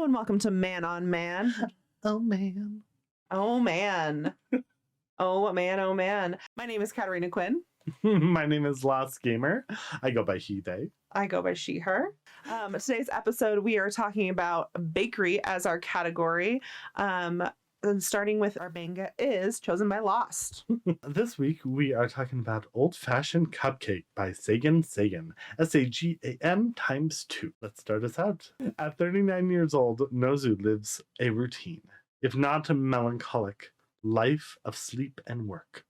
and welcome to Man on Man. Oh, man. Oh, man. Oh, man, oh, man. My name is Katarina Quinn. My name is Lost Gamer. I go by he, they. I go by she, her. Today's episode, we are talking about bakery as our category. And starting with our manga is Chosen by Lost. This week, we are talking about Old Fashioned Cupcake by Sagan Sagan. Sagan times 2. Let's start us out. At 39 years old, Nozu lives a routine, if not a melancholic, life of sleep and work.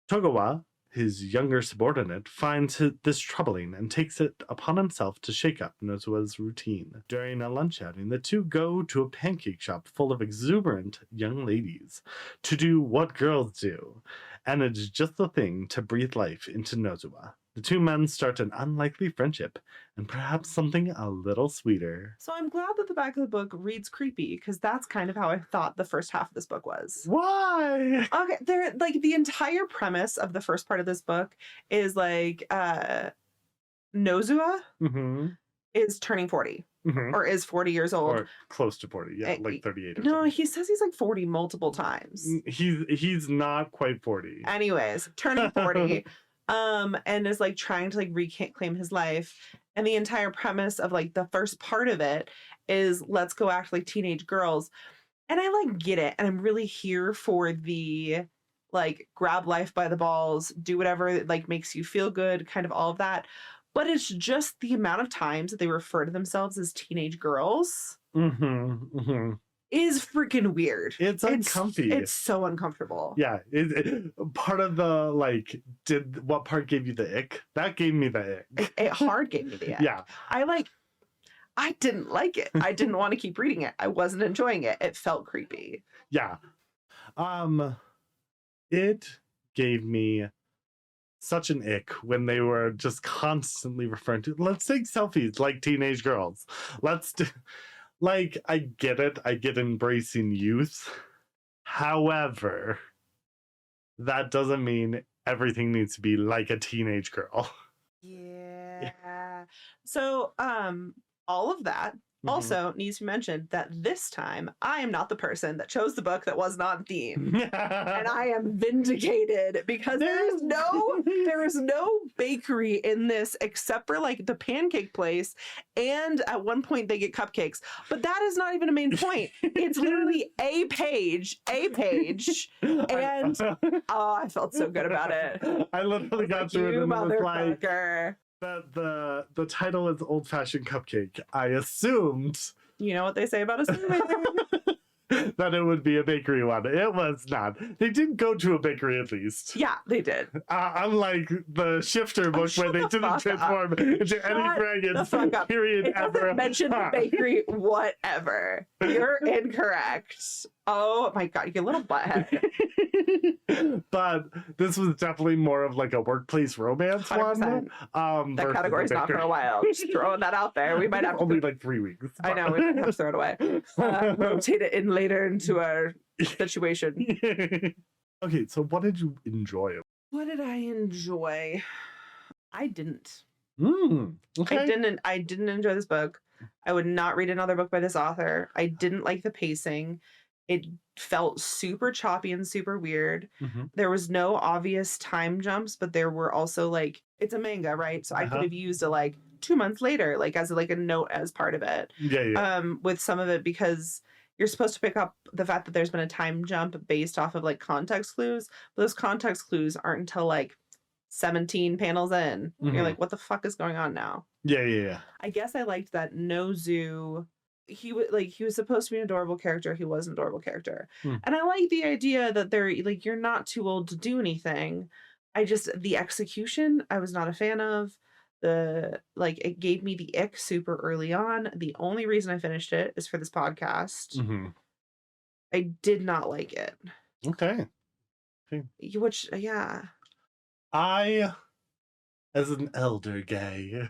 Togawa, his younger subordinate, finds this troubling and takes it upon himself to shake up Nozua's routine. During a lunch outing, the two go to a pancake shop full of exuberant young ladies to do what girls do, and it's just the thing to breathe life into Nozua. The two men start an unlikely friendship, and perhaps something a little sweeter. So I'm glad that the back of the book reads creepy, because that's kind of how I thought the first half of this book was. Why? Okay, the entire premise of the first part of this book is Nozua is turning 40. Or is 40 years old. Or close to 40, yeah, like 38 or No, something. he says he's like 40 multiple times. He's not quite 40. Anyways, turning 40. And is like trying to like reclaim his life. And the entire premise of like the first part of it is let's go act like teenage girls. And I like get it. And I'm really here for the like grab life by the balls, do whatever like makes you feel good, kind of all of that. But it's just the amount of times that they refer to themselves as teenage girls is freaking weird. It's uncomfy. It's so uncomfortable. Yeah. Part of the like, what part gave you the ick? That gave me the ick. It hard gave me the ick. Yeah. I didn't like it. I didn't want to keep reading it. I wasn't enjoying it. It felt creepy. Yeah. It gave me such an ick when they were just constantly referring to, let's take selfies like teenage girls. Let's do, like, I get it. I get embracing youth. However, that doesn't mean everything needs to be like a teenage girl. Yeah. So, all of that also needs to be mentioned that this time I am not the person that chose the book that was not on theme. And I am vindicated because there is no bakery in this except for like the pancake place, and at one point they get cupcakes. But that is not even a main point. It's literally a page, and oh, I felt so good about it. I literally got through it and was like, motherfucker. The title is Old Fashioned Cupcake. I assumed. You know what they say about assuming. That it would be a bakery one. It was not. They did go to a bakery at least. Yeah, they did. Unlike the Shifter book where they didn't transform into any dragons. Period. It ever. doesn't mention the bakery whatever. You're incorrect. Oh my god, you little butthead. But this was definitely more of like a workplace romance 100%. one. That category's not for a while. Just throwing that out there. We might have only like 3 weeks. I know, we might have to throw it away. Rotate it in later into our situation. Okay, so what did you enjoy? What did I enjoy? I didn't. Okay. I didn't enjoy this book. I would not read another book by this author. I didn't like the pacing. It felt super choppy and super weird. There was no obvious time jumps, but there were also like, it's a manga, right? So I could have used a like 2 months later, like as a note as part of it. Yeah. With some of it, because you're supposed to pick up the fact that there's been a time jump based off of like context clues, but those context clues aren't until like 17 panels in. You're like, what the fuck is going on now? Yeah. I guess I liked that Nozu, he was supposed to be an adorable character. He was an adorable character. And I like the idea that they're like, you're not too old to do anything. The execution, I was not a fan of. It gave me the ick super early on. The only reason I finished it is for this podcast. I did not like it. Okay. Which, yeah. I, as an elder gay,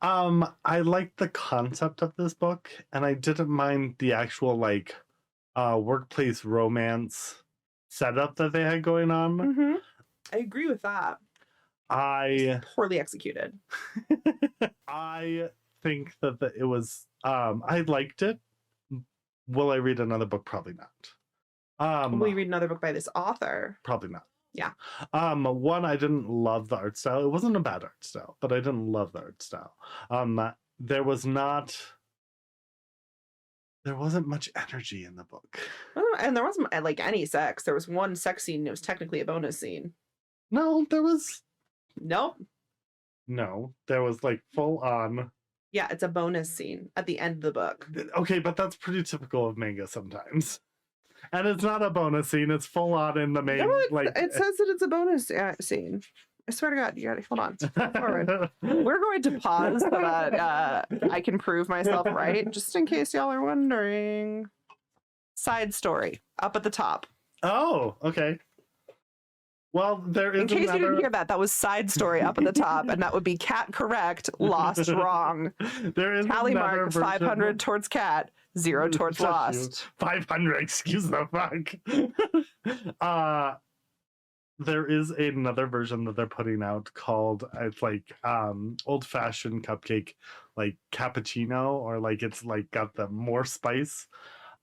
I liked the concept of this book, and I didn't mind the actual like workplace romance setup that they had going on. I agree with that. I poorly executed. I think that it was. I liked it. Will I read another book? Probably not. Will you read another book by this author? Probably not. Yeah. One, I didn't love the art style. It wasn't a bad art style, but I didn't love the art style. There wasn't much energy in the book. And there wasn't like any sex. There was one sex scene. It was technically a bonus scene. No, there was. Nope. No, there was like full on. Yeah, it's a bonus scene at the end of the book. Okay, but that's pretty typical of manga sometimes. And it's not a bonus scene; it's full on in the main. No, like it says that it's a bonus scene. I swear to God, you gotta hold on. Forward. We're going to pause so that I can prove myself right, just in case y'all are wondering. Side story up at the top. Oh, okay. Well, there is. In case you didn't hear that, that was side story up at the top, and that would be cat correct, lost wrong. There is tally mark 500 towards cat, 0 towards lost. 500. Excuse the fuck. There is another version that they're putting out called it's like old fashioned cupcake, like cappuccino, or like it's like got the more spice.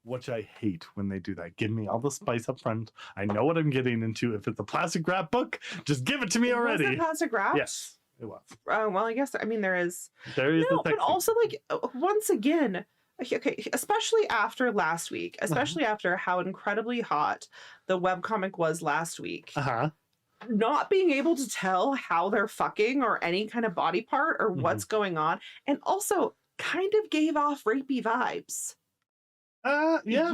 Which I hate when they do that. Give me all the spice up front. I know what I'm getting into. If it's a plastic wrap book, just give it to me already. Was it plastic wrap? Yes, it was. Well, I guess, I mean, there is. There is no, but also, like, once again, okay, especially after last week, especially after how incredibly hot the webcomic was last week. Not being able to tell how they're fucking or any kind of body part or what's going on. And also kind of gave off rapey vibes. Yeah.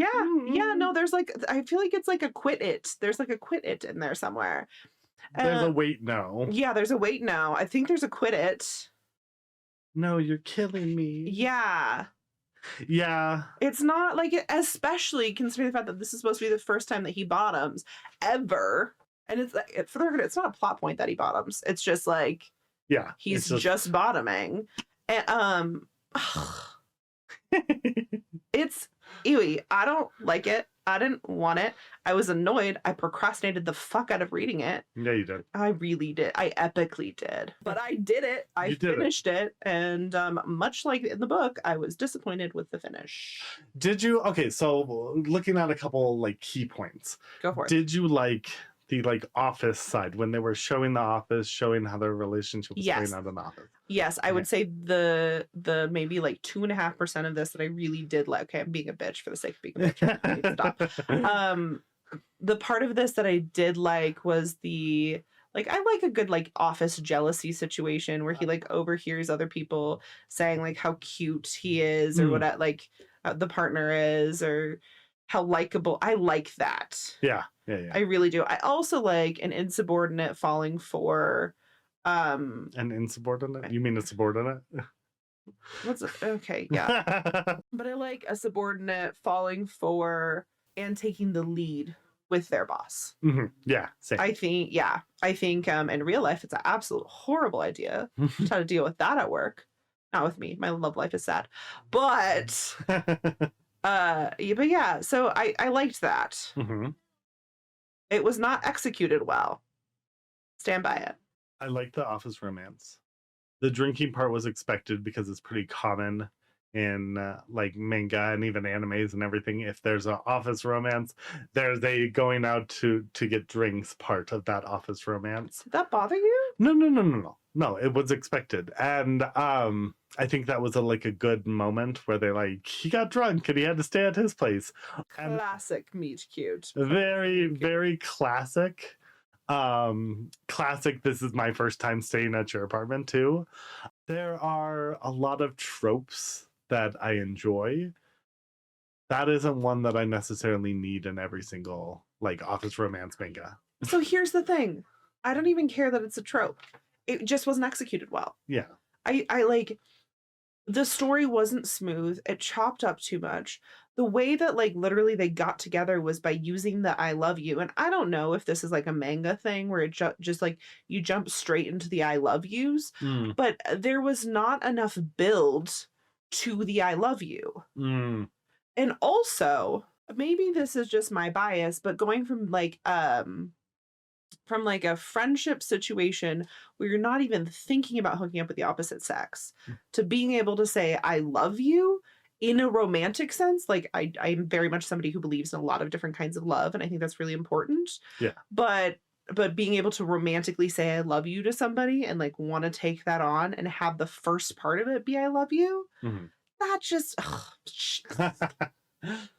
No, there's like, I feel like it's like a quit it. There's like a quit it in there somewhere. There's a wait no. Yeah, there's a wait no. I think there's a quit it. No, you're killing me. Yeah. Yeah. It's not like, especially considering the fact that this is supposed to be the first time that he bottoms ever. And it's for the record, it's not a plot point that he bottoms. It's just like, yeah, he's just bottoming. And it's ewy. I don't like it. I didn't want it. I was annoyed. I procrastinated the fuck out of reading it. Yeah, you did. I really did. I epically did. But I did it. I finished it. And much like in the book, I was disappointed with the finish. Did you? Okay, so looking at a couple like key points. Go for it. Did you like the like office side when they were showing the office, showing how their relationship was going out in the office? Yes, I would say the maybe like 2.5% of this that I really did like. Okay, I'm being a bitch for the sake of being a bitch. I need to stop. The part of this that I did like was the like, I like a good like office jealousy situation where he like overhears other people saying like how cute he is or what like the partner is or how likable. I like that. Yeah. I really do. I also like an insubordinate falling for an insubordinate? You mean a subordinate? What's it? Okay, yeah. But I like a subordinate falling for and taking the lead with their boss. Yeah, same. I think in real life it's an absolute horrible idea to try to deal with that at work. Not with me. My love life is sad. But so I liked that. It was not executed well. Stand by it. I like the office romance. The drinking part was expected because it's pretty common in like manga and even animes and everything. If there's an office romance, there's a going out to get drinks part of that office romance. Did that bother you? No, it was expected. And I think that was a good moment where they like, he got drunk and he had to stay at his place. Classic meet cute. Very, very classic. Classic, this is my first time staying at your apartment too. There are a lot of tropes that I enjoy. That isn't one that I necessarily need in every single like office romance manga. So here's the thing. I don't even care that it's a trope. It just wasn't executed well. Yeah. I like the story wasn't smooth. It chopped up too much. The way that like literally they got together was by using the I love you. And I don't know if this is like a manga thing where it just like you jump straight into the I love yous, but there was not enough build to the I love you. And also, maybe this is just my bias, but going from like from like a friendship situation where you're not even thinking about hooking up with the opposite sex to being able to say I love you in a romantic sense. Like I'm very much somebody who believes in a lot of different kinds of love, and I think that's really important. Yeah. But being able to romantically say I love you to somebody and like want to take that on and have the first part of it be I love you, that just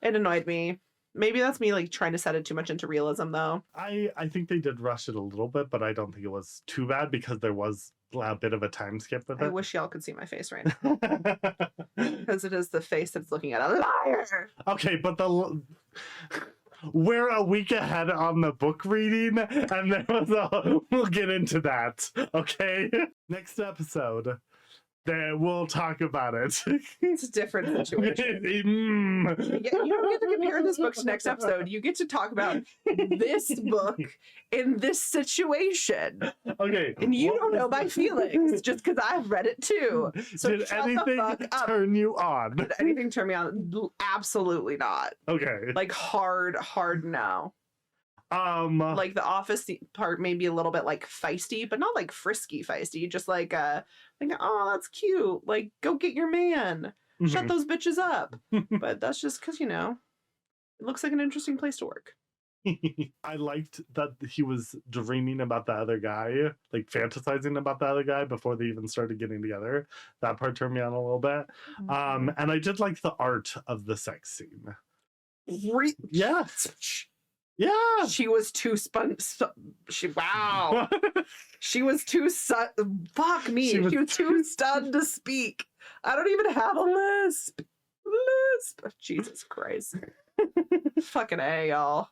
it annoyed me. Maybe that's me like trying to set it too much into realism though. I think they did rush it a little bit, but I don't think it was too bad because there was a bit of a time skip with it. I wish y'all could see my face right now. Because it is the face that's looking at a liar. Okay, but we're a week ahead on the book reading, and there was we'll get into that, okay? Next episode. Then we'll talk about it. It's a different situation. You don't get to compare this book to next episode. You get to talk about this book in this situation. Okay. And you don't know my feelings just because I've read it too. So did anything turn you on? Did anything turn me on? Absolutely not. Okay. Like hard no. Like the office part may be a little bit like feisty, but not like frisky feisty. Just like oh, that's cute. Like go get your man. Shut those bitches up. But that's just because it looks like an interesting place to work. I liked that he was dreaming about the other guy, like fantasizing about the other guy before they even started getting together. That part turned me on a little bit. And I did like the art of the sex scene. Yeah. Yeah. She was too wow. She was too fuck me. She was too stunned to speak. I don't even have a lisp. Jesus Christ. Fucking A, y'all.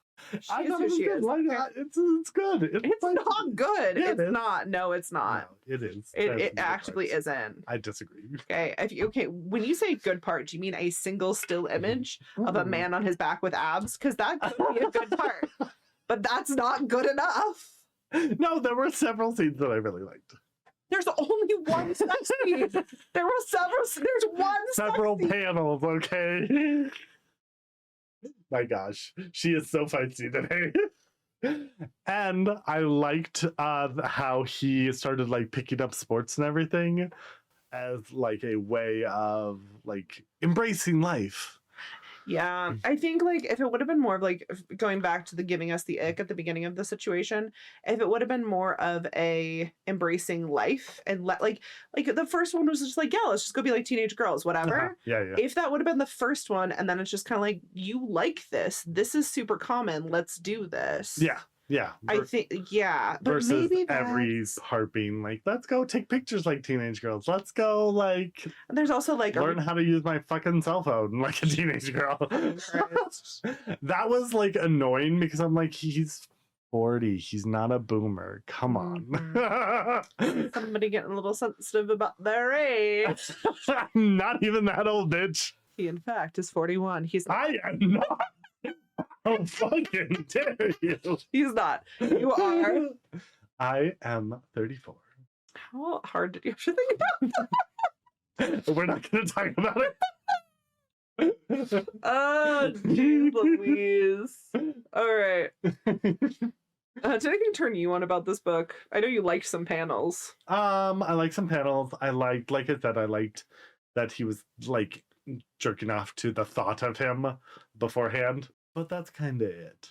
I know it's good. Like, it's good. It's like, not good. Yeah, it's not. No, it's not. No, it is. It actually isn't. I disagree. Okay. When you say good part, do you mean a single still image of a man on his back with abs? Because that could be a good part. But that's not good enough. No, there were several scenes that I really liked. There's only one sex scene. There were several. There's one. Several panels. Okay. My gosh, she is so feisty today. And I liked how he started like picking up sports and everything as like a way of like embracing life. Yeah, I think like if it would have been more of like going back to the giving us the ick at the beginning of the situation, if it would have been more of a embracing life and like the first one was just like, yeah, let's just go be like teenage girls, whatever. Yeah. If that would have been the first one, and then it's just kind of like, you like this is super common, let's do this. Yeah. I think, yeah. But versus maybe every part being like, let's go take pictures like teenage girls. Let's go like. There's also like learn how to use my fucking cell phone like a teenage girl. That was like annoying because I'm like, he's 40. He's not a boomer. Come on. Somebody getting a little sensitive about their age. Not even that old, bitch. He in fact is 41. He's not. I am not. How fucking dare you? He's not. You are. I am 34. How hard did you have to think about that? We're not going to talk about it. Oh, geez Louise. All right. Did anything turn you on about this book? I know you liked some panels. I like some panels. Like I said, I liked that he was like jerking off to the thought of him beforehand. But that's kind of it.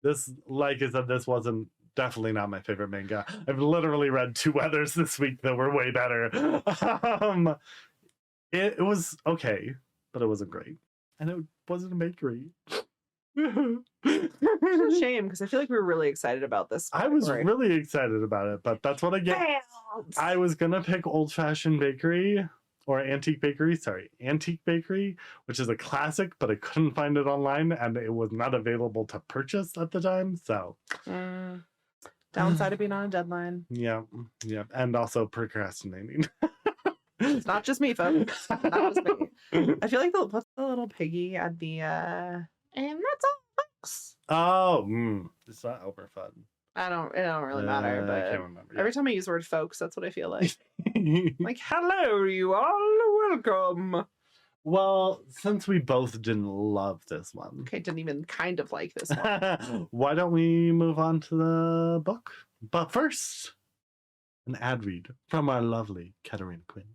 This, like I said, this wasn't definitely not my favorite manga. I've literally read 2 others this week that were way better. It was okay, but it wasn't great. And it wasn't a bakery. It's a shame because I feel like we were really excited about this category. I was really excited about it, but that's what I get. I was going to pick Old Fashioned Bakery. Or Antique Bakery, which is a classic, but I couldn't find it online and it was not available to purchase at the time. So, downside of being on a deadline. Yeah. And also procrastinating. It's not just me, folks. Not just me. I feel like what's the little piggy at the, and that's all, folks. Oh, it's not over fun. It don't really matter, but I can't remember. Every time I use the word folks, that's what I feel like. Like, hello, you all, welcome. Well, since we both didn't love this one, Okay, didn't even kind of like this one. why don't we move on to the book? But first, an ad read from our lovely Katarina Quinn.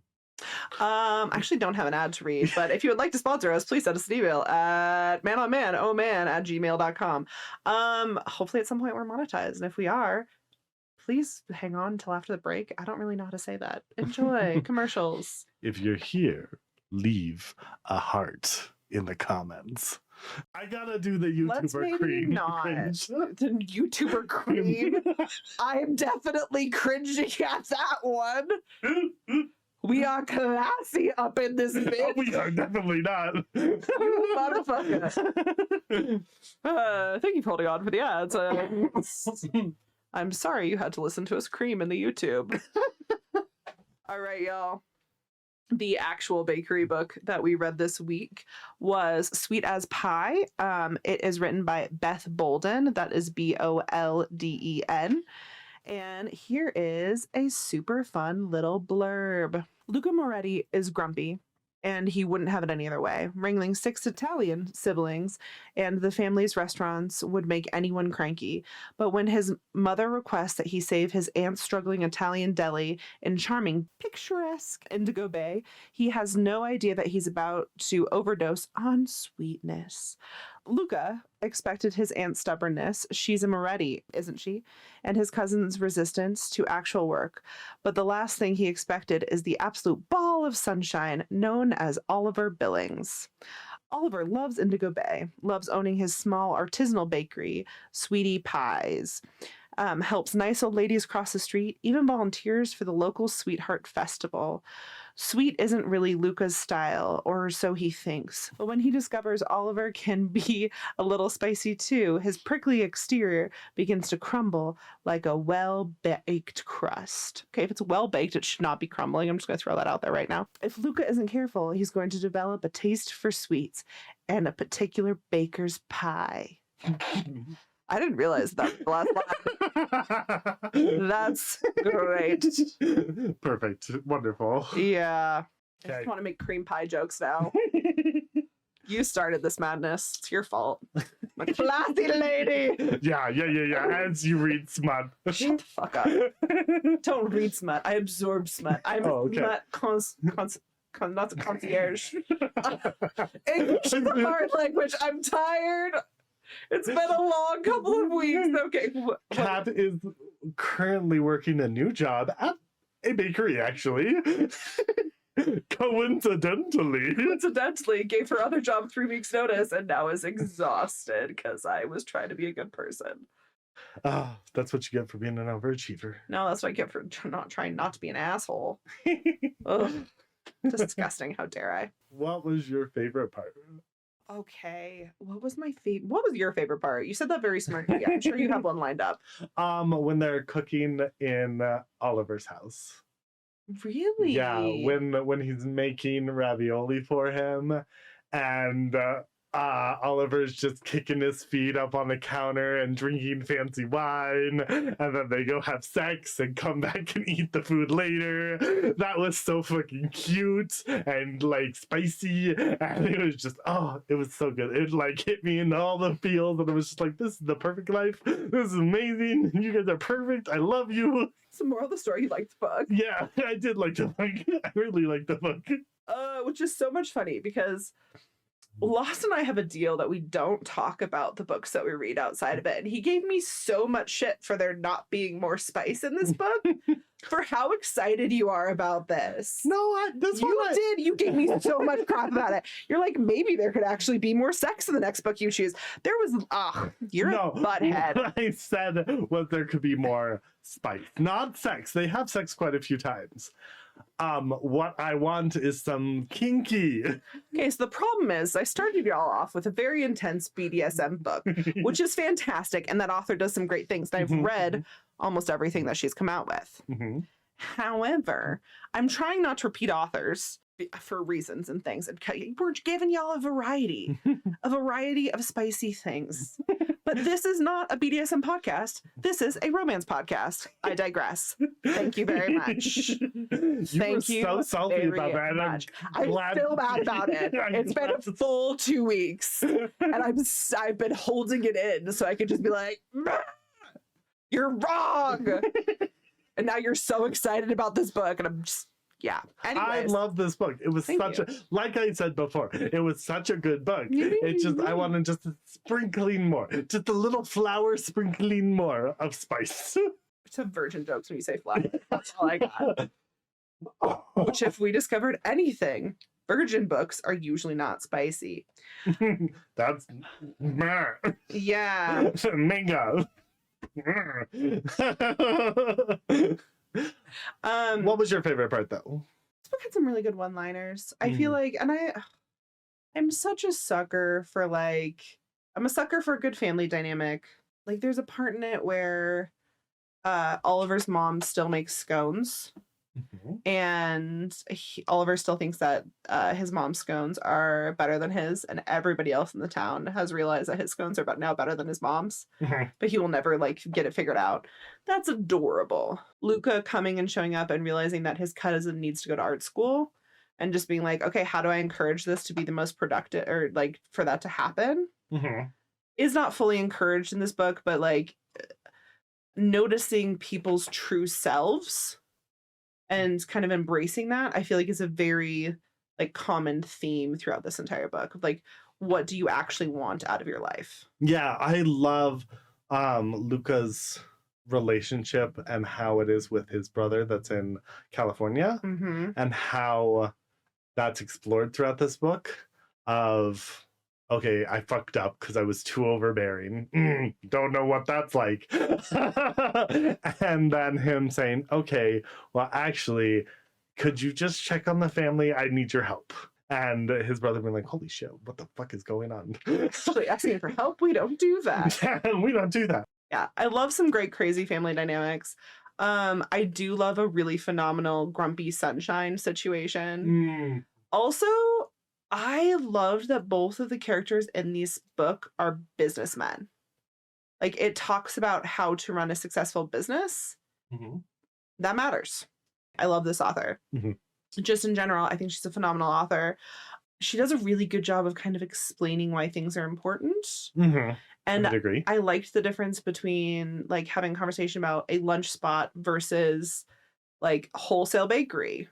I actually don't have an ad to read, but if you would like to sponsor us, please send us an email at manonman@gmail.com. Hopefully at some point we're monetized, and if we are, please hang on until after the break. I don't really know how to say that. Enjoy commercials. If you're here, leave a heart in the comments. I gotta do the Let's YouTuber maybe cream. not. cringe. The YouTuber cream. I'm definitely cringing at that one. We are classy up in this bitch. We are definitely not. You motherfucker. Thank you for holding on for the ads. I'm sorry you had to listen to us cream in the YouTube. All right, y'all. The actual bakery book that we read this week was Sweet as Pie. It is written by Beth Bolden. That is Bolden. And here is a super fun little blurb. Luca Moretti is grumpy, and he wouldn't have it any other way. Wrangling 6 Italian siblings, and the family's restaurants would make anyone cranky. But when his mother requests that he save his aunt's struggling Italian deli in charming, picturesque Indigo Bay, he has no idea that he's about to overdose on sweetness. Luca expected his aunt's stubbornness, she's a Moretti, isn't she, and his cousin's resistance to actual work. But the last thing he expected is the absolute ball of sunshine known as Oliver Billings. Oliver loves Indigo Bay, loves owning his small artisanal bakery, Sweetie Pies, helps nice old ladies cross the street, even volunteers for the local Sweetheart Festival. Sweet isn't really Luca's style, or so he thinks. But when he discovers Oliver can be a little spicy too, his prickly exterior begins to crumble like a well-baked crust. Okay, if it's well-baked, it should not be crumbling. I'm just going to throw that out there right now. If Luca isn't careful, he's going to develop a taste for sweets and a particular baker's pie. I didn't realize that was the last line. That's great. Perfect. Wonderful. Yeah. Okay. I just want to make cream pie jokes now. You started this madness. It's your fault. I'm a classy lady. Yeah. As you read smut. Shut the fuck up. Don't read smut. I absorb smut. I'm smut not concierge. English is a hard language. I'm tired. It's been a long couple of weeks. Okay. Kat is currently working a new job at a bakery, actually. Coincidentally, Gave her other job 3 weeks notice and now is exhausted because I was trying to be a good person. That's what you get for being an overachiever. No, that's what I get for trying not to be an asshole. Ugh. Disgusting. How dare I? What was your favorite part? Okay. What was your favorite part? You said that very smartly. I'm sure you have one lined up. When they're cooking in Oliver's house. Really? Yeah, when he's making ravioli for him, and Oliver's just kicking his feet up on the counter and drinking fancy wine, and then they go have sex and come back and eat the food later. That was so fucking cute and like spicy, and it was just it was so good. It like hit me in all the feels, and it was just like, this is the perfect life. This is amazing. You guys are perfect. I love you. So moral of the story, you liked the book. Yeah, I did like the book. I really liked the book. Which is so much funny because Lost and I have a deal that we don't talk about the books that we read outside of it. And he gave me so much shit for there not being more spice in this book for how excited you are about this. No, You gave me so much crap about it. You're like, maybe there could actually be more sex in the next book you choose. There was, you're a butthead. What I said was there could be more spice, not sex. They have sex quite a few times. What I want is some kinky. Okay, so the problem is I started y'all off with a very intense BDSM book, which is fantastic, and that author does some great things. And I've read almost everything that she's come out with. However, I'm trying not to repeat authors for reasons and things. And we're giving y'all a variety of spicy things. But this is not a BDSM podcast. This is a romance podcast. I digress. Thank you very much. Thank you. So salty about that. And I'm still mad about it. It's been a full 2 weeks, and I've been holding it in so I could just be like, "You're wrong," and now you're so excited about this book, and I'm just. Yeah. Anyways. I love this book. It was like I said before, it was such a good book. It's just, I wanted just a sprinkling more, just a little flower sprinkling more of spice. Some virgin jokes when you say flower. That's all I got. Which, if we discovered anything, virgin books are usually not spicy. That's yeah. Manga. What was your favorite part though? This book had some really good one-liners. I feel like, and I'm such a sucker for I'm a sucker for a good family dynamic. Like there's a part in it where Oliver's mom still makes scones. And Oliver still thinks that his mom's scones are better than his, and everybody else in the town has realized that his scones are now better than his mom's, but he will never get it figured out. That's adorable. Luca coming and showing up and realizing that his cousin needs to go to art school and just being like, okay, how do I encourage this to be the most productive, or for that to happen, is not fully encouraged in this book, but noticing people's true selves and kind of embracing that, I feel like is a very common theme throughout this entire book of what do you actually want out of your life? Yeah, I love Luca's relationship and how it is with his brother that's in California, and how that's explored throughout this book of, okay, I fucked up because I was too overbearing. Don't know what that's like. And then him saying, okay, well, actually, could you just check on the family? I need your help. And his brother being like, holy shit, what the fuck is going on? Actually, asking for help? We don't do that. We don't do that. Yeah, I love some great, crazy family dynamics. I do love a really phenomenal grumpy sunshine situation. Also, I loved that both of the characters in this book are businessmen. It talks about how to run a successful business. That matters. I love this author. Just in general, I think she's a phenomenal author. She does a really good job of kind of explaining why things are important. And I agree. I liked the difference between having a conversation about a lunch spot versus wholesale bakery.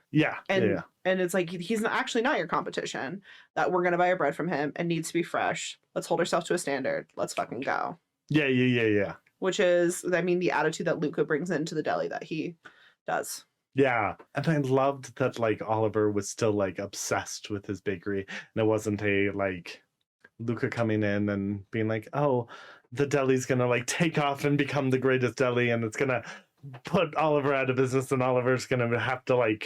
And it's he's actually not your competition, that we're going to buy our bread from him and needs to be fresh. Let's hold ourselves to a standard. Let's fucking go. Yeah. Which is, the attitude that Luca brings into the deli that he does. Yeah. And I loved that Oliver was still obsessed with his bakery, and it wasn't a Luca coming in and being like, oh, the deli's going to take off and become the greatest deli, and it's going to put Oliver out of business, and Oliver's gonna have to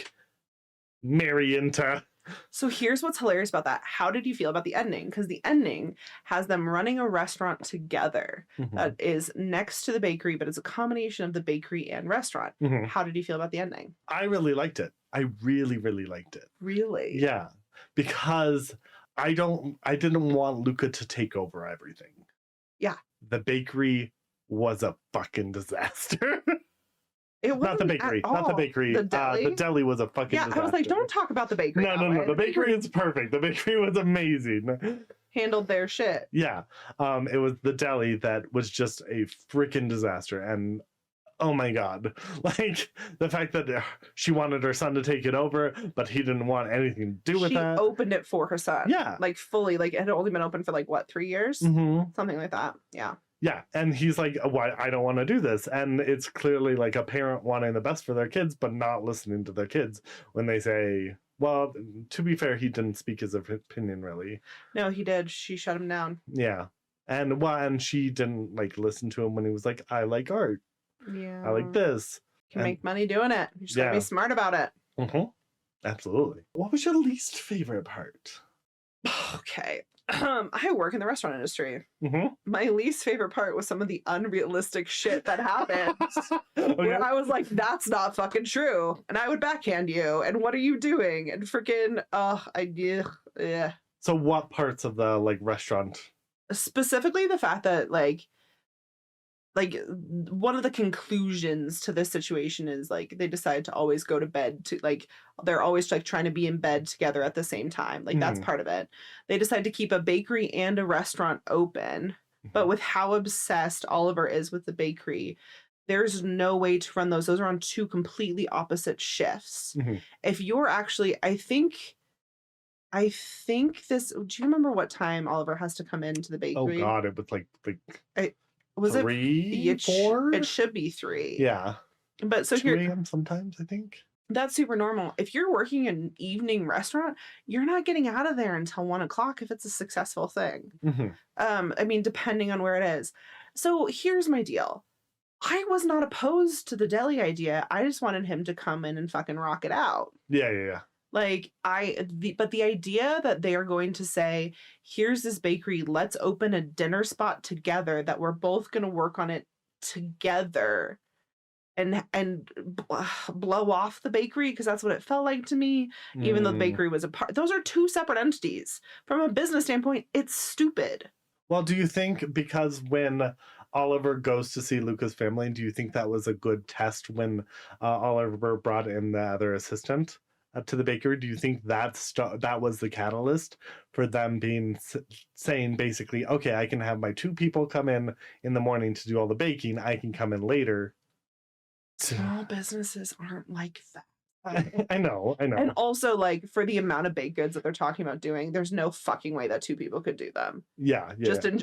marry into. So here's what's hilarious about that. How did you feel about the ending? Because the ending has them running a restaurant together that is next to the bakery, but it's a combination of the bakery and restaurant. How did you feel about the ending? I really liked it. I really, really liked it. Really? Yeah. Because I didn't want Luca to take over everything. Yeah. The bakery was a fucking disaster. Not the bakery. The deli? The deli was a fucking disaster. I was like, don't talk about the bakery. No. The bakery is perfect. The bakery was amazing. Handled their shit. Yeah. It was the deli that was just a freaking disaster. And oh my God. The fact that she wanted her son to take it over, but he didn't want anything to do with that. She opened it for her son. Yeah. Fully. It had only been open for 3 years? Something like that. Yeah. Yeah, and he's like, why? I don't want to do this. And it's clearly a parent wanting the best for their kids, but not listening to their kids when they say, well, to be fair, he didn't speak his opinion, really. No, he did. She shut him down. Yeah. And she didn't, listen to him when he was like, I like art. Yeah. I like this. You can make money doing it. You just gotta be smart about it. Absolutely. What was your least favorite part? Okay. I work in the restaurant industry. Mm-hmm. My least favorite part was some of the unrealistic shit that happened. Okay. Where I was like, that's not fucking true. And I would backhand you. And what are you doing? And freaking, yeah. So what parts of the like restaurant? Specifically the fact that one of the conclusions to this situation is like they decide to always go to bed to like they're always like trying to be in bed together at the same time. Like that's part of it. They decide to keep a bakery and a restaurant open, but with how obsessed Oliver is with the bakery, there's no way to run those. Those are on two completely opposite shifts. If you're actually, I think this. Do you remember what time Oliver has to come into the bakery? Oh God, it was like was 3, it 4? It should be 3. Yeah. But so 2 here, a.m. sometimes, I think. that's super normal. If you're working in an evening restaurant, you're not getting out of there until 1 o'clock if it's a successful thing. I mean, depending on where it is. So here's my deal. I was not opposed to the deli idea. I just wanted him to come in and fucking rock it out. Yeah. Like but the idea that they are going to say, here's this bakery, let's open a dinner spot together that we're both going to work on it together and blow off the bakery, because that's what it felt like to me, even though the bakery was a part. Those are two separate entities. From a business standpoint, it's stupid. Well, do you think because when Oliver goes to see Luca's family, do you think that was a good test when Oliver brought in the other assistant to the bakery? Do you think that was the catalyst for them saying basically, okay, I can have my 2 people come in the morning to do all the baking. I can come in later. Small businesses aren't like that. I know. And also, like, for the amount of baked goods that they're talking about doing, there's no fucking way that 2 people could do them. Yeah.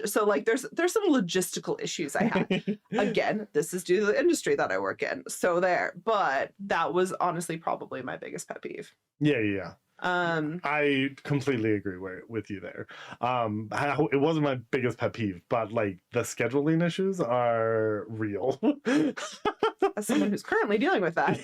So like, there's some logistical issues I have. Again, this is due to the industry that I work in. So there, but that was honestly probably my biggest pet peeve. Yeah. I completely agree with you there. It wasn't my biggest pet peeve, but like the scheduling issues are real. As someone who's currently dealing with that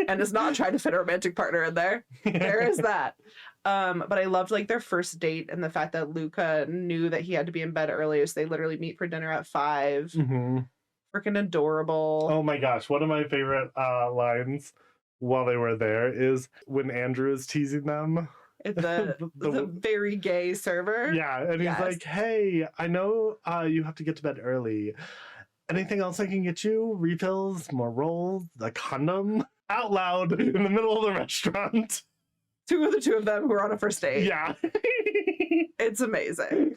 and is not trying to fit a romantic partner in there, there is that. But I loved like their first date and the fact that Luca knew that he had to be in bed early, so they literally meet for dinner at 5. Freaking adorable. Oh my gosh, one of my favorite lines while they were there is when Andrew is teasing them. The very gay server. Yeah, and he's like, hey, I know you have to get to bed early. Anything else I can get you? Refills, more rolls, a condom? Out loud in the middle of the restaurant. The two of them who are on a first date. Yeah. It's amazing.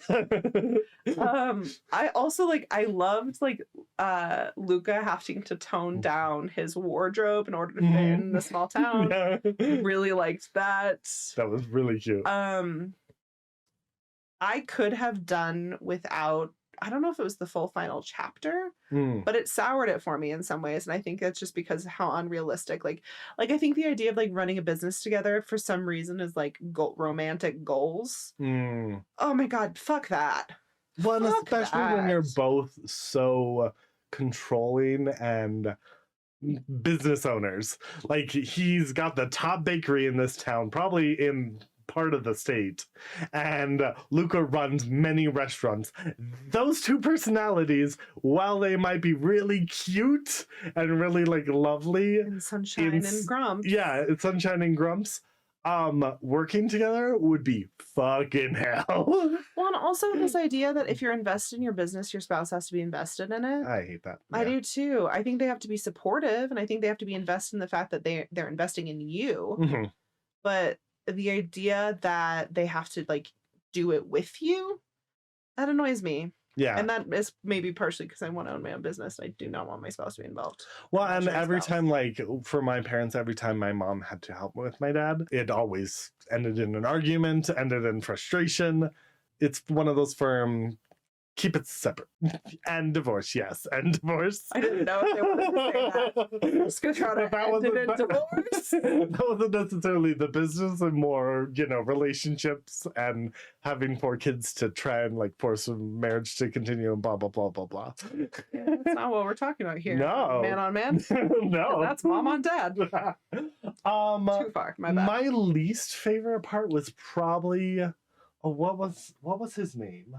I also I loved Luca having to tone down his wardrobe in order to fit in the small town. Yeah. Really liked that. That was really cute. I could have done without, I don't know if it was the full final chapter, but it soured it for me in some ways. And I think that's just because of how unrealistic, like I think the idea of running a business together for some reason is romantic goals. Oh my God, fuck that. Well, and especially when you're both so controlling and business owners. Like, he's got the top bakery in this town, probably in part of the state, and Luca runs many restaurants. Those 2 personalities, while they might be really cute and really lovely and sunshine and grumps, it's sunshine and grumps, working together would be fucking hell. Well, and also this idea that if you're invested in your business, your spouse has to be invested in it. I hate that. I do too. I think they have to be supportive, and I think they have to be invested in the fact that they're investing in you. But the idea that they have to do it with you, that annoys me. Yeah. And that is maybe partially because I want to own my own business. I do not want my spouse to be involved. Well, and every time, for my parents, every time my mom had to help with my dad, it always ended in an argument, ended in frustration. It's one of those firm, keep it separate. And divorce, yes. And divorce. I didn't know if they wanted to say that. Just gonna try to end it in divorce. That wasn't necessarily the business, and more, relationships and having 4 kids to try and force a marriage to continue and blah, blah, blah, blah, blah. Yeah, that's not what we're talking about here. No. Man on man? No. That's mom on dad. Too far. My bad. My least favorite part was probably Oh, what was his name?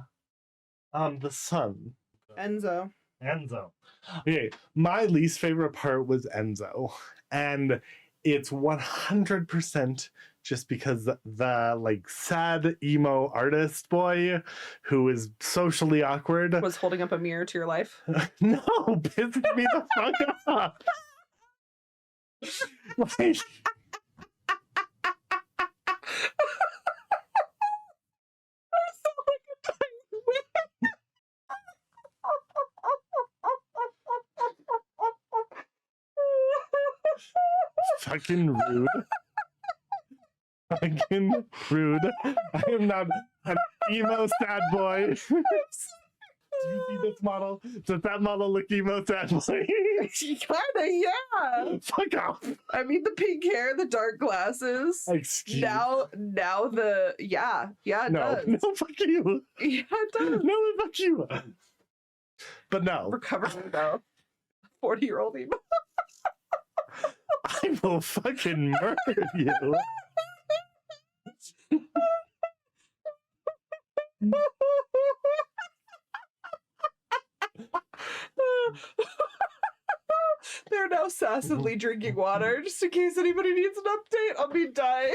The son. Enzo. Enzo. Okay, my least favorite part was Enzo. And it's 100% just because the like sad emo artist boy who is socially awkward Was holding up a mirror to your life. no, pissing me the fuck off. Like, fucking rude. Fucking rude. I am not an emo sad boy. Do you see this model? Does that model look emo sad boy? Kinda, yeah. Fuck off. I mean, the pink hair, the dark glasses. Excuse Now the it no, does. no, fuck you. Yeah, it does. No, fuck you. But no. Recovering though. 40-year-old emo. I will fucking murder you. They're now sassively drinking water just in case anybody needs an update on me dying.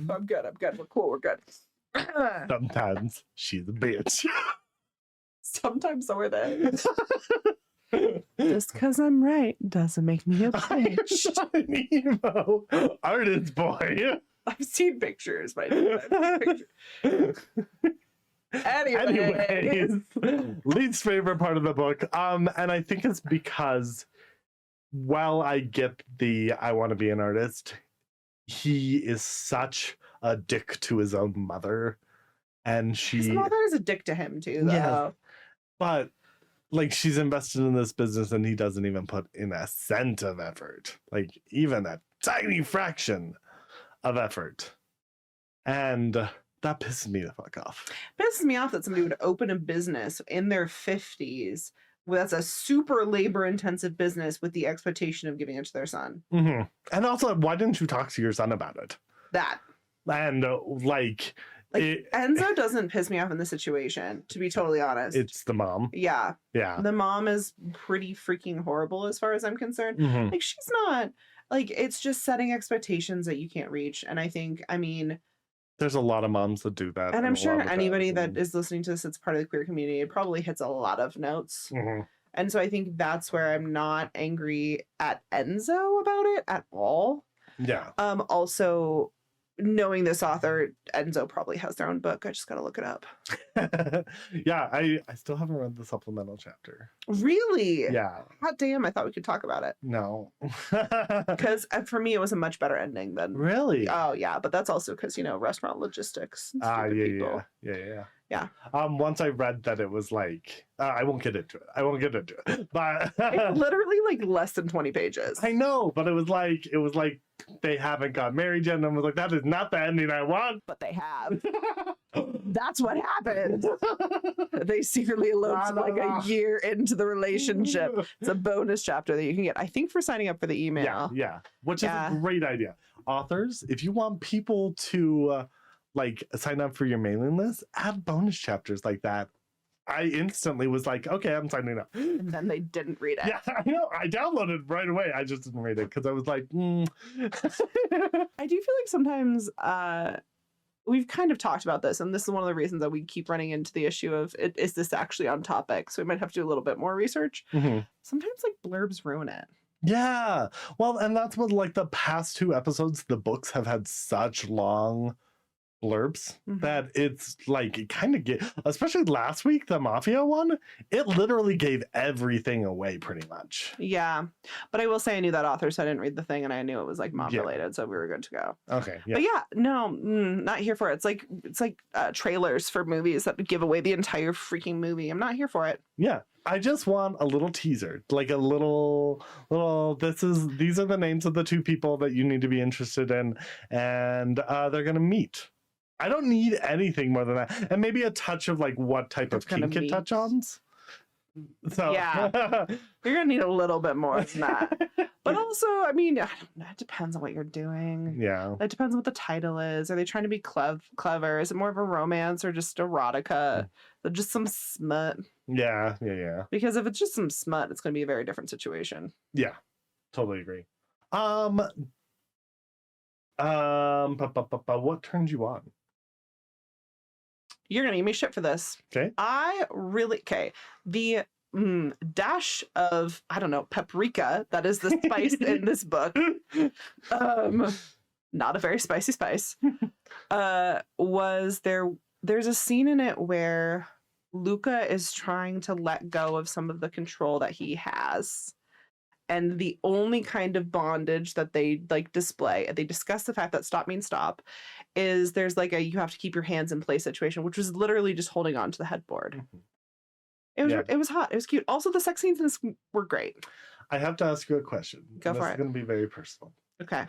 I'm good. We're cool. We're good. Sometimes she's a bitch. Sometimes so are they. Just because I'm right doesn't make me a bitch. An emo artist boy. I've seen pictures, my dude. I've seen pictures. Anyways, least favorite part of the book. And I think it's because while I get the I want to be an artist, he is such a dick to his own mother. And His mother is a dick to him too, though. Yeah. But like she's invested in this business and he doesn't even put in a cent of effort. Like even a tiny fraction of effort. And that pisses me the fuck off. Pisses me off that somebody would open a business in their 50s that's a super labor-intensive business with the expectation of giving it to their son. Mm-hmm. And also, why didn't you talk to your son about it? That. And Enzo doesn't piss me off in this situation, to be totally honest. It's the mom. Yeah. Yeah. The mom is pretty freaking horrible as far as I'm concerned. Mm-hmm. Like, she's not... Like, it's just setting expectations that you can't reach. And I think, I mean... There's a lot of moms that do that. And I'm sure anybody that is listening to this that's part of the queer community, it probably hits a lot of notes. Mm-hmm. And so I think that's where I'm not angry at Enzo about it at all. Yeah. Also, knowing this author, Enzo probably has their own book. I just gotta look it up. Yeah, I still haven't read the supplemental chapter. Really? Yeah. God damn, I thought we could talk about it. No. Because for me, it was a much better ending than... Really? Oh, yeah. But that's also because, restaurant logistics. Yeah. Once I read that it was like... I won't get into it. But... It's literally like less than 20 pages. I know, but it was like they haven't got married yet, and I was like, that is not the ending I want. But they have. That's what happened. They secretly eloped like a year into the relationship. It's a bonus chapter that you can get, I think, for signing up for the email. Yeah. Which is a great idea. Authors, if you want people to sign up for your mailing list, add bonus chapters like that. I instantly was like, okay, I'm signing up. And then they didn't read it. Yeah, I know. I downloaded it right away. I just didn't read it because I was like, I do feel like sometimes we've kind of talked about this, and this is one of the reasons that we keep running into the issue of, is this actually on topic? So we might have to do a little bit more research. Mm-hmm. Sometimes blurbs ruin it. Yeah. Well, and that's what the past 2 episodes, the books have had such long blurbs that it's it kind of especially last week, the Mafia one, it literally gave everything away pretty much. Yeah, but I will say I knew that author, so I didn't read the thing, and I knew it was mom related, so we were good to go. Okay. Yeah. But yeah, no, not here for it. It's like trailers for movies that give away the entire freaking movie. I'm not here for it. Yeah. I just want a little teaser, like a little these are the names of the 2 people that you need to be interested in, and they're gonna meet. I don't need anything more than that. And maybe a touch of what type of kink it touch ons. So yeah. You're gonna need a little bit more than that. But also, I mean, I don't know, it depends on what you're doing. Yeah. It depends on what the title is. Are they trying to be clever? Is it more of a romance or just erotica? Just some smut? Yeah. Because if it's just some smut, it's going to be a very different situation. Yeah. Totally agree. What turned you on? You're going to give me shit for this. Okay. The dash of, I don't know, paprika that is the spice in this book. Not a very spicy spice. There's a scene in it where Luca is trying to let go of some of the control that he has. And the only kind of bondage that they like display, and they discuss the fact that stop means stop, is there's like a you have to keep your hands in place situation, which was literally just holding on to the headboard. Mm-hmm. It was hot. It was cute. Also, the sex scenes in this were great. I have to ask you a question. Go for it. This is going to be very personal. Okay.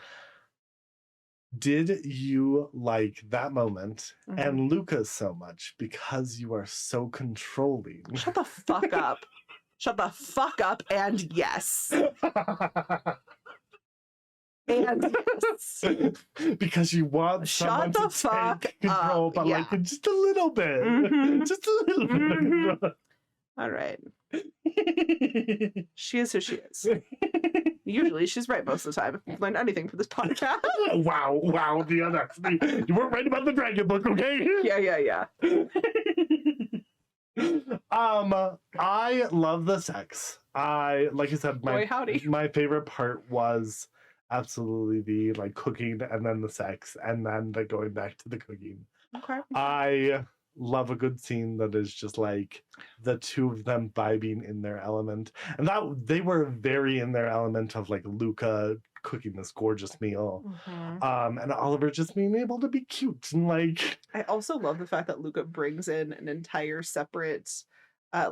Did you like that moment and Luca so much because you are so controlling? Shut the fuck up. Shut the fuck up, and yes. And yes. Because you want someone to take control, but like just a little bit. Mm-hmm. Just a little bit of control. All right. She is who she is. Usually she's right most of the time. If you've learned anything from this podcast. Wow, the other. You weren't right about the dragon book, okay? Yeah. I love the sex. Like I said, my favorite part was absolutely the like cooking and then the sex and then the going back to the cooking. Okay. I love a good scene that is just like the two of them vibing in their element, and that they were very in their element of like Luca cooking this gorgeous meal, and Oliver just being able to be cute and like. I also love the fact that Luca brings in an entire separate.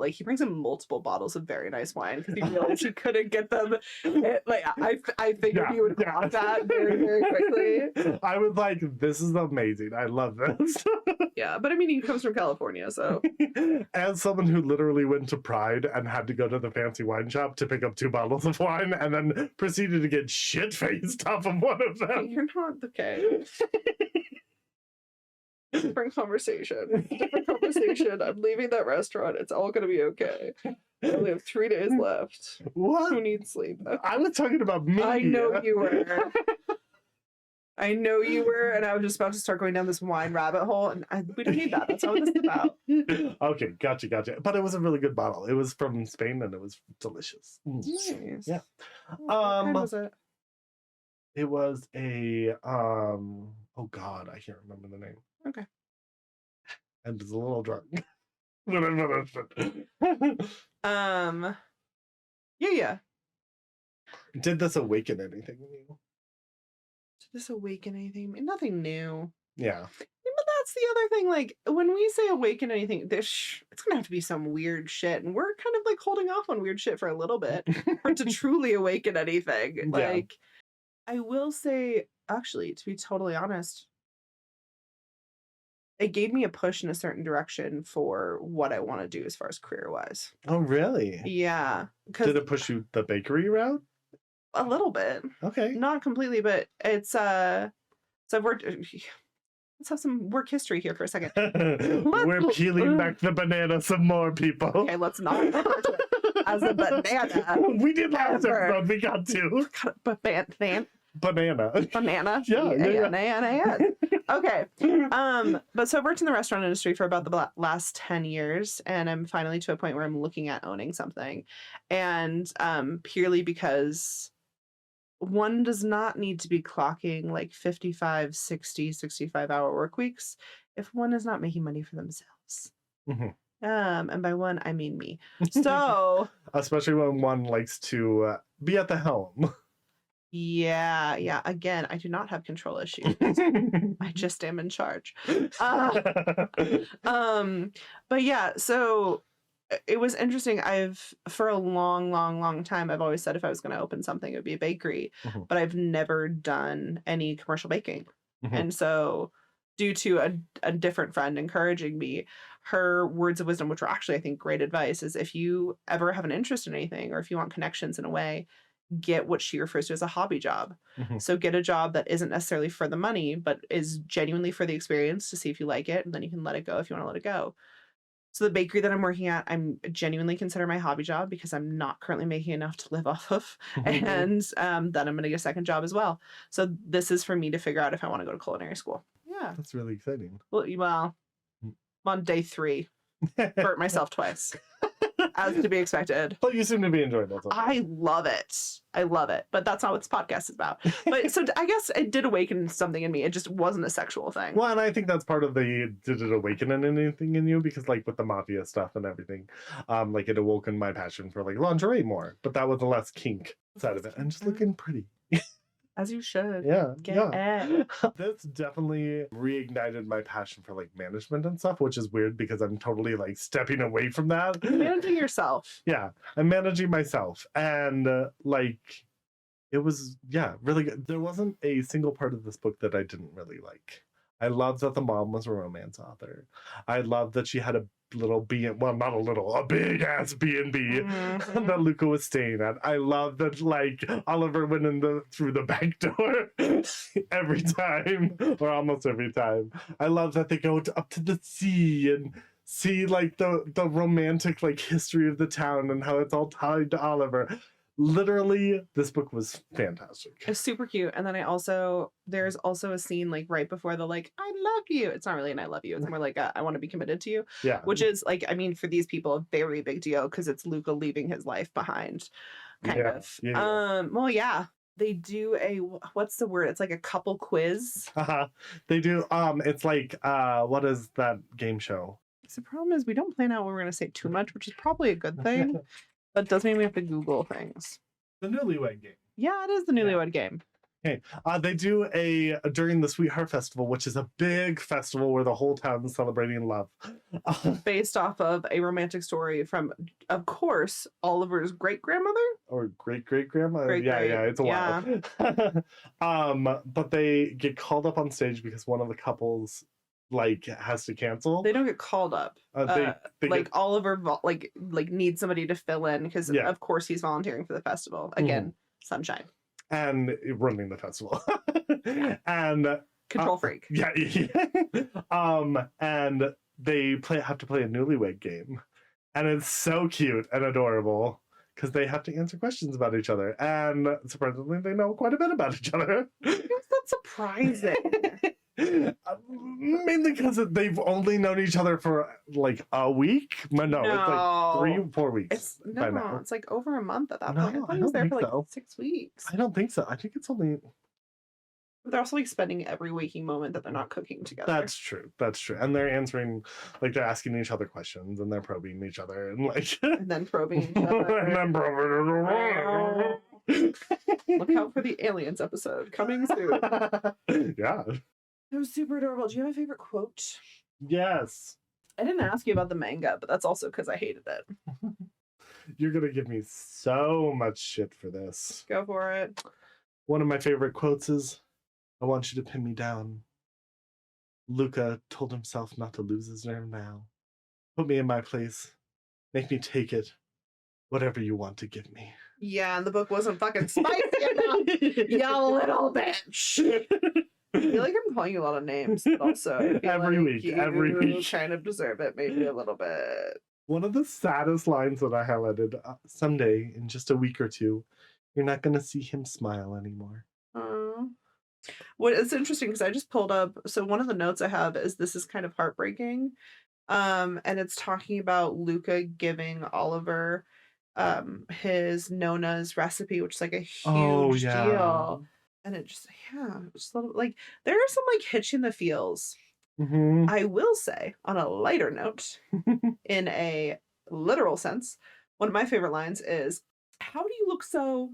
He brings in multiple bottles of very nice wine because he realized he couldn't get them. I figured he would clock that very, very quickly. I was like, this is amazing. I love this. Yeah, but I mean, he comes from California, so. As someone who literally went to Pride and had to go to the fancy wine shop to pick up 2 bottles of wine and then proceeded to get shit-faced off of one of them. You're not okay. Different conversation. I'm leaving that restaurant. It's all gonna be okay. I only have 3 days left. What? Who needs sleep? I was talking about me. I know you were. And I was just about to start going down this wine rabbit hole, and we don't need that. That's not what this is about. Okay, gotcha. But it was a really good bottle. It was from Spain, and it was delicious. Nice. Yeah. What kind was it? It was a oh god, I can't remember the name. Okay. I was a little drunk. Yeah. Did this awaken anything in you? Did this awaken anything? Nothing new. Yeah. But that's the other thing. Like, when we say awaken anything, it's gonna have to be some weird shit, and we're kind of like holding off on weird shit for a little bit for it to truly awaken anything. Like, I will say, actually, to be totally honest, it gave me a push in a certain direction for what I want to do as far as career-wise. Oh, really? Yeah. Did it push you the bakery route? A little bit. Okay. Not completely, but it's so I've worked. Let's have some work history here for a second. We're peeling back the banana some more, people. Okay, let's not refer to it as a banana. We did last episode. We got to. Banana. Yeah. Okay. But so I've worked in the restaurant industry for about the last 10 years, and I'm finally to a point where I'm looking at owning something. And purely because one does not need to be clocking like 55, 60, 65-hour work weeks if one is not making money for themselves. And by one, I mean me. So especially when one likes to be at the helm. Yeah. Again, I do not have control issues. I just am in charge. But yeah, so it was interesting. For a long time, I've always said if I was going to open something, it would be a bakery, but I've never done any commercial baking. And so due to a different friend encouraging me, her words of wisdom, which were actually, I think, great advice, is if you ever have an interest in anything or if you want connections in a way, get what she refers to as a hobby job. Mhm. So get a job that isn't necessarily for the money, but is genuinely for the experience to see if you like it, and then you can let it go if you want to let it go. So the bakery that I'm working at, I'm genuinely consider my hobby job because I'm not currently making enough to live off of. And then I'm going to get a second job as well. So this is for me to figure out if I want to go to culinary school. Yeah. That's really exciting. Well, I'm on day 3. Hurt myself twice. As to be expected. But you seem to be enjoying that. I love it. I love it. But that's not what this podcast is about. But so I guess it did awaken something in me. It just wasn't a sexual thing. Well, and I think that's part of the, did it awaken anything in you? Because like with the mafia stuff and everything, like it awoken my passion for like lingerie more. But that was the less kink side of it. And just looking pretty. As you should. Yeah. Get it. This definitely reignited my passion for like management and stuff, which is weird because I'm totally like stepping away from that. Managing yourself. Yeah. I'm managing myself. And like it was, really good. There wasn't a single part of this book that I didn't really like. I love that the mom was a romance author. I love that she had a little not a little, a big ass B&B that Luca was staying at. I love that like Oliver went through the back door every time, or almost every time. I love that they go up to the sea and see like the romantic like history of the town and how it's all tied to Oliver. Literally, this book was fantastic. It's super cute. And then there's also a scene like right before the like, I love you. It's not really an I love you. It's more like I want to be committed to you. Yeah. Which is like, I mean, for these people, a very big deal because it's Luca leaving his life behind, kind of. Yeah. Well, yeah. They do what's the word? It's like a couple quiz. They do. It's like, what is that game show? So the problem is we don't plan out what we're going to say too much, which is probably a good thing. That does mean we have to Google things. The Newlywed Game. Yeah, it is the Newlywed Game. Okay. They do during the Sweetheart Festival, which is a big festival where the whole town is celebrating love. Based off of a romantic story from, of course, Oliver's great-grandmother? Or great-great-grandma? Yeah, it's a while. But they get called up on stage because one of the couples like has to cancel. They don't get called up. They like Oliver needs somebody to fill in because of course he's volunteering for the festival again. Sunshine and running the festival. And control freak. And they have to play a Newlywed Game, and it's so cute and adorable because they have to answer questions about each other, and surprisingly they know quite a bit about each other. That's surprising. Mainly because they've only known each other for like a week. No, it's like 3-4 weeks. It's like over a month at that point. I thought he was there for like 6 weeks. I don't think so. I think it's only. But they're also like spending every waking moment that they're not cooking together. That's true. And they're answering, like they're asking each other questions and they're probing each other and like. And then probing each other. And then probing. Look out for the aliens episode coming soon. Yeah. It was super adorable. Do you have a favorite quote? Yes. I didn't ask you about the manga, but that's also because I hated it. You're going to give me so much shit for this. Go for it. One of my favorite quotes is, I want you to pin me down. Luca told himself not to lose his nerve now. Put me in my place. Make me take it. Whatever you want to give me. Yeah, and the book wasn't fucking spicy enough. You little bitch. I feel like I'm calling you a lot of names, but also I feel every like week. Kind of deserve it, maybe a little bit. One of the saddest lines that I highlighted, someday, in just a week or two, you're not going to see him smile anymore. Well, it's interesting because I just pulled up, so one of the notes I have is this is kind of heartbreaking. And it's talking about Luca giving Oliver his Nona's recipe, which is like a huge deal. And it just, just a little, like, there are some like hitch in the feels. Mm-hmm. I will say, on a lighter note, in a literal sense, one of my favorite lines is, how do you look so...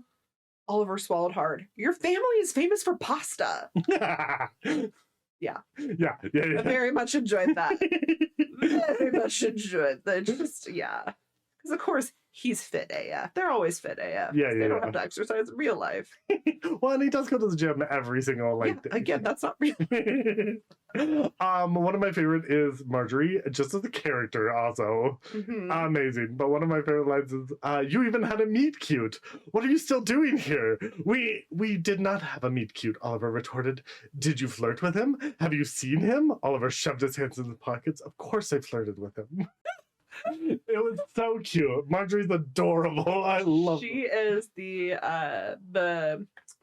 Oliver swallowed hard. Your family is famous for pasta. Yeah. I very much enjoyed that. Very much enjoyed that. Just, because of course, he's fit AF. They're always fit AF. Yeah, They don't have to exercise in real life. Well, and he does go to the gym every single Yeah, again, that's not real. One of my favorite is Marjorie, just as a character, also amazing. But one of my favorite lines is, "You even had a meet cute. What are you still doing here?" We did not have a meet cute," Oliver retorted. "Did you flirt with him? Have you seen him?" Oliver shoved his hands in his pockets. "Of course I flirted with him." It was so cute. Marjorie's adorable. I love her. She is the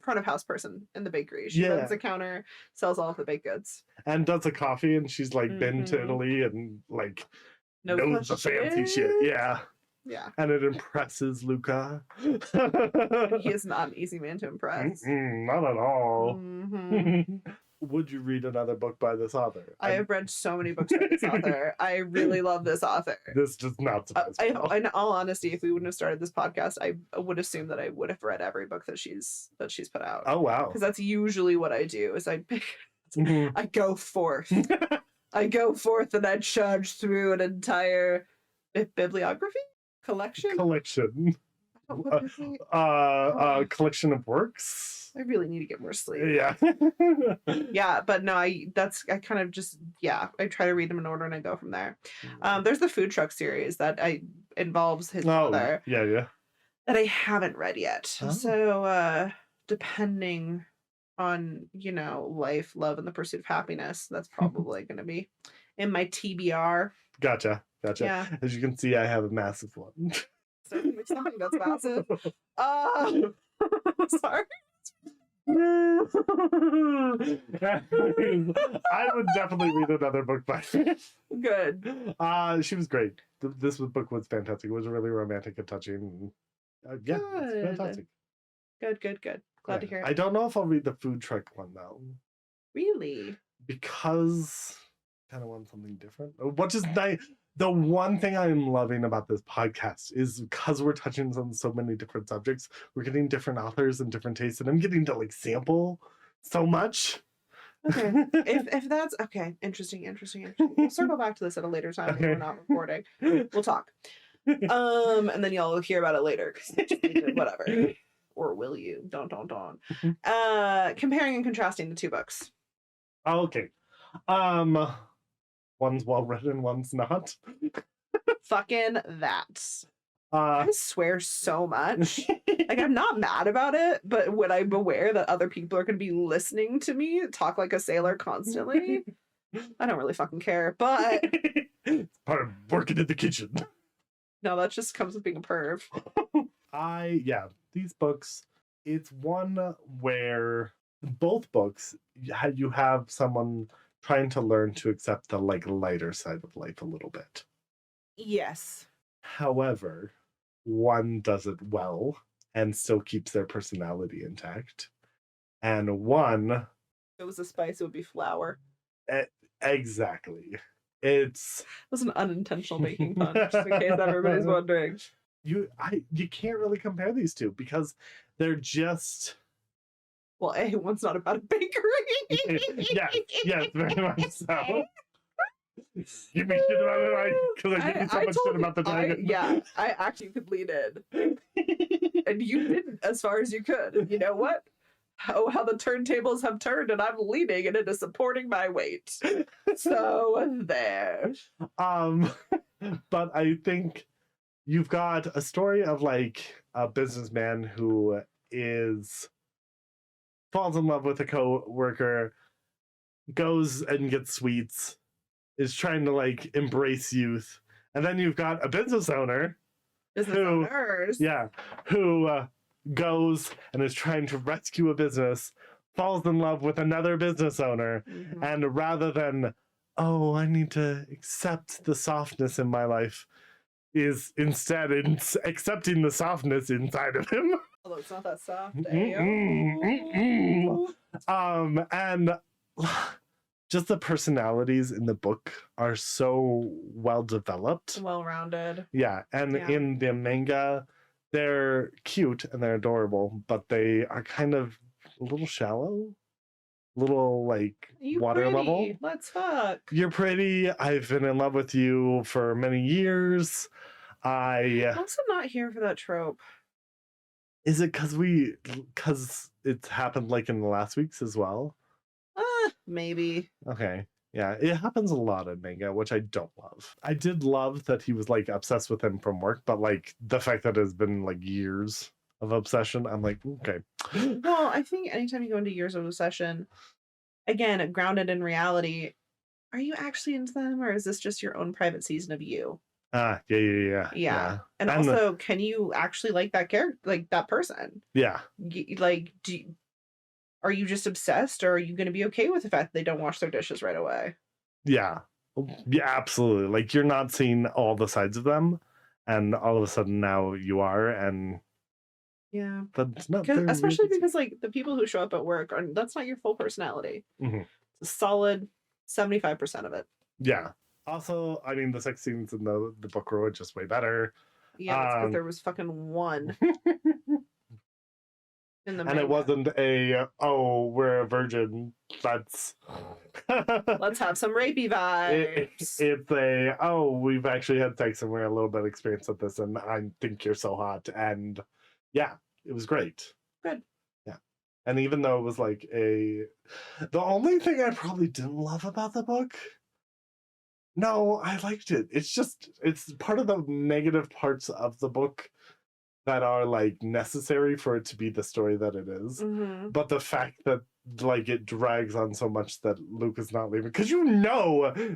front of house person in the bakery. She runs the counter, sells all of the baked goods, and does the coffee. And she's like been to Italy and like knows the fancy shit. Yeah. And it impresses Luca. He is not an easy man to impress. Not at all. Would you read another book by this author? I have read so many books by this author. I really love this author. This does not surprise me. In all honesty, if we wouldn't have started this podcast, I would assume that I would have read every book that she's put out. Oh wow! Because that's usually what I do. Is I go forth. I go forth and I charge through an entire bibliography collection. Collection of works. I really need to get more sleep. Yeah. Yeah, but no, I kind of just I try to read them in order and I go from there. There's the food truck series that involves his mother. Yeah. That I haven't read yet. Oh. So depending on, life, love, and the pursuit of happiness, that's probably gonna be in my TBR. Gotcha. Yeah. As you can see, I have a massive one. Something that's massive. Sorry. I would definitely read another book by her. Good. She was great. This book was fantastic. It was really romantic and touching. It's fantastic. Good. Glad to hear it. I don't know if I'll read the food truck one though. Really? Because I kind of want something different. Which is nice. The one thing I'm loving about this podcast is because we're touching on so many different subjects, we're getting different authors and different tastes, and I'm getting to sample so much. Okay. if that's okay, interesting. We'll circle back to this at a later time when we're not recording. We'll talk. And then y'all will hear about it later. Whatever. Or will you? Don't. Comparing and contrasting the two books. Okay. One's well written, one's not. Fucking that. I swear so much. I'm not mad about it, but when I'm aware that other people are going to be listening to me talk like a sailor constantly, I don't really fucking care. But it's part of working in the kitchen. No, that just comes with being a perv. These books, it's one where both books, you have someone trying to learn to accept the lighter side of life a little bit. Yes. However, one does it well and still keeps their personality intact. And one... If it was a spice, it would be flour. Exactly. It was an unintentional making fun, just in case everybody's wondering. You can't really compare these two because they're just... Well, one's not about a bakery. yes, very much so. Give me shit about it because I give you so much shit about the dragon. I actually could lean in. And you didn't as far as you could. And you know what? Oh, how the turntables have turned and I'm leaning and it is supporting my weight. So there. But I think you've got a story of a businessman who falls in love with a co-worker, goes and gets sweets, is trying to embrace youth. And then you've got a business owner who goes and is trying to rescue a business, falls in love with another business owner, and rather than, I need to accept the softness in my life, is instead accepting the softness inside of him. Although it's not that soft. And just the personalities in the book are so well developed. Well-rounded. Yeah, and in the manga, they're cute and they're adorable, but they are kind of a little shallow. Little water pretty. level. Let's fuck. You're pretty. I've been in love with you for many years. I'm also not here for that trope. Is it because it's happened like in the last weeks as well? Maybe. Okay. Yeah, it happens a lot in Manga, which I don't love. I did love that he was like obsessed with him from work, but like the fact that it's been like years of obsession, I'm like, okay. Well, I think anytime you go into years of obsession, again, grounded in reality, are you actually into them, or is this just your own private season of you? Yeah. And also, can you actually like that character, like that person? Yeah. Like, are you just obsessed, or are you going to be okay with the fact that they don't wash their dishes right away? Yeah. Yeah, absolutely. Like, you're not seeing all the sides of them, and all of a sudden now you are, and yeah, that's not especially because like the people who show up at work that's not your full personality. Mm-hmm. It's a solid 75% of it. Yeah. Also, I mean, the sex scenes in the book were just way better. Yeah, that's because there was fucking one. In the and manga. It wasn't we're a virgin. Let's have some rapey vibes. It's we've actually had sex and we're a little bit experienced at this, and I think you're so hot. And yeah, it was great. Good. Yeah. And even though it was like the only thing I probably didn't love about the book, no, I liked it. It's part of the negative parts of the book that are like necessary for it to be the story that it is. Mm-hmm. But the fact that like it drags on so much that Luke is not leaving, because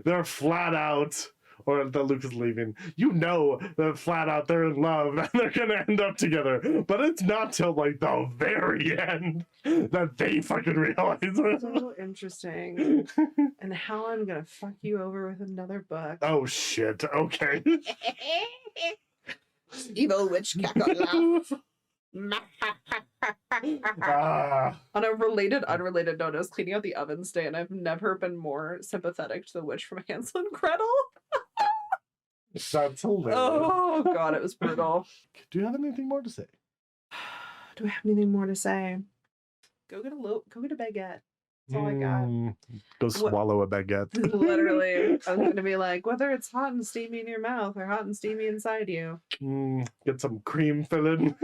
they're flat out, or that Luke is leaving, they're flat out, they're in love and they're gonna end up together, but it's not till like the very end that they fucking realize it. So interesting. And how I'm gonna fuck you over with another book. Oh shit, okay. Evil witch cackle laugh. On a unrelated note, I was cleaning out the ovens today, and I've never been more sympathetic to the witch from Hansel and Gretel. That's hilarious. Oh god, it was brutal. Do you have anything more to say? Do I have anything more to say? Go get a baguette. That's all I got. Go swallow a baguette. Literally. I was going to be like, whether it's hot and steamy in your mouth or hot and steamy inside you. Get some cream filling.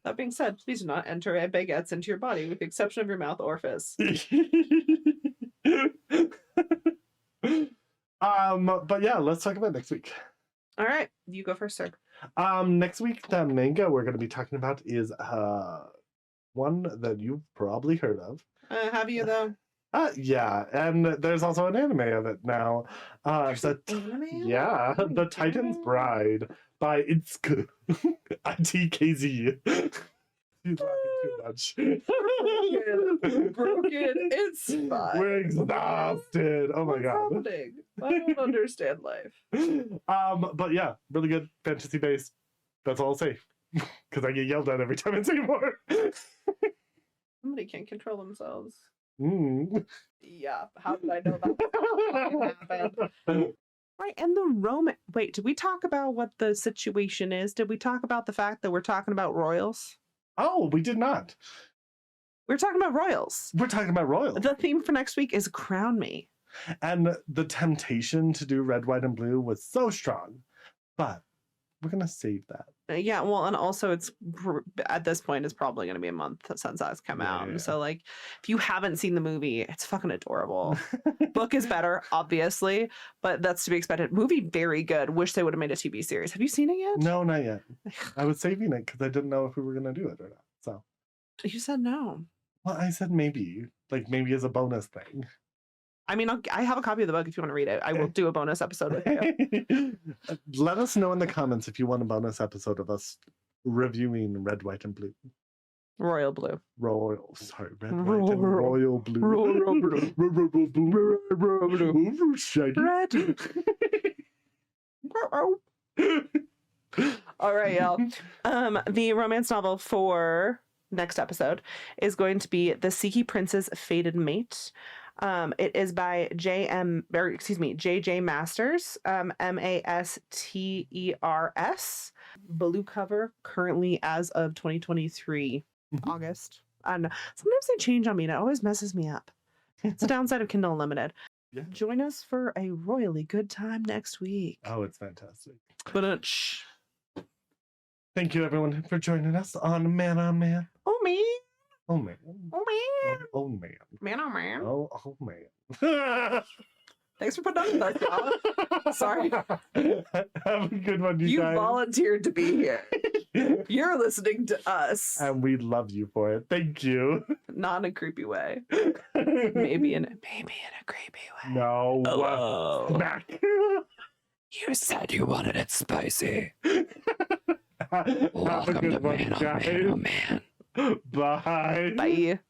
That being said, please do not enter baguettes into your body with the exception of your mouth orifice. But yeah, let's talk about next week. All right. You go first, sir. Next week, the manga we're going to be talking about is one that you've probably heard of. Have you, though? Yeah, and there's also an anime of it now. Anime? Yeah, The Titan's Bride by Itsuku. ITKZ. She's laughing too much. Broken. It's fine. We're exhausted. Oh my god. What's happening? I don't understand life. But yeah, really good fantasy based. That's all I'll say. Because I get yelled at every time I say more. Somebody can't control themselves. Yeah. How did I know that happened? Right, and the Roman... Wait, did we talk about what the situation is? Did we talk about the fact that we're talking about royals? Oh, we did not. We're talking about royals. We're talking about royals. The theme for next week is Crown Me. And the temptation to do red, white, and blue was so strong. But we're going to save that. Yeah, well, and also it's at this point it's probably going to be a month since that's come out. Yeah. So like, if you haven't seen the movie, it's fucking adorable. Book is better, obviously, but that's to be expected. Movie very good. Wish they would have made a TV series. Have you seen it yet? No, not yet. I was saving it because I didn't know if we were going to do it or not. So you said no. Well, I said maybe, like maybe as a bonus thing. I mean, I have a copy of the book if you want to read it. I will do a bonus episode with you. Let us know in the comments if you want a bonus episode of us reviewing Red, White, and Blue. Royal Blue. Red, White, and Royal Blue. Royal Blue. Shaggy. Red. All right, y'all. The romance novel for next episode is going to be The Siki Prince's Fated Mate. It is by J.J. Masters, Masters. Blue cover, currently as of 2023, August. I don't know. Sometimes they change on me and it always messes me up. It's a downside of Kindle Unlimited. Yeah. Join us for a royally good time next week. Oh, it's fantastic. But Thank you, everyone, for joining us on Man on Man. Oh, man. Oh, man. Oh, man. Oh, man. Man, oh, man. Oh, man. Thanks for putting up with us, y'all. Sorry. Have a good one, you You guys. volunteered to be here. You're listening to us. And we love you for it. Thank you. Not in a creepy way. Maybe in a creepy way. No. Hello. Smack. You said you wanted it spicy. Have a Welcome good to one, Man, oh, guys. man, oh, man. Bye. Bye.